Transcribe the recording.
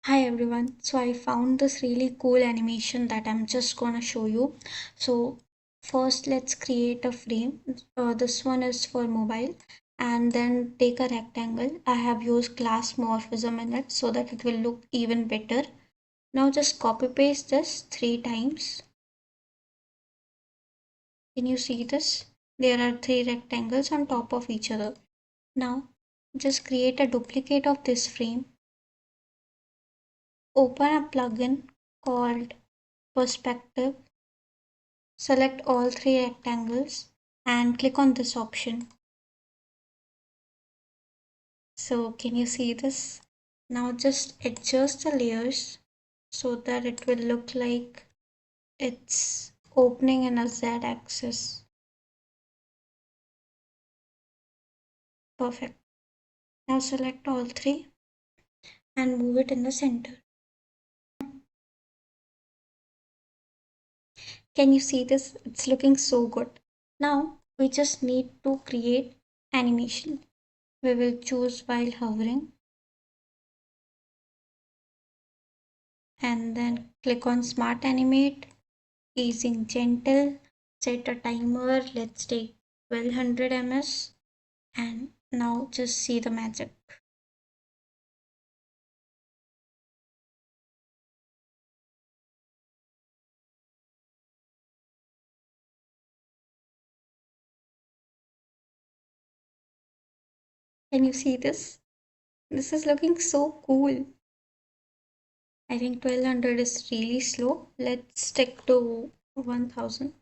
Hi everyone. So I found this really cool animation that I'm just gonna show you. So first let's create a frame. This one is for mobile, and then take a rectangle. I have used glass morphism in it so that it will look even better. Now just copy paste this 3 times. Can you see this? There are 3 rectangles on top of each other. Now just create a duplicate of this frame. Open a plugin called Perspective. Select all 3 rectangles and click on this option. So can you see this? Now just adjust the layers so that it will look like it's opening in a Z axis. Perfect. Now select all 3 and move it in the center. Can you see this? It's looking so good. Now we just need to create animation. We will choose while hovering and then click on Smart Animate, easing gentle, set a timer, let's take 1200 ms, and now just see the magic. Can you see this? This is looking so cool. I think 1200 is really slow. Let's stick to 1000.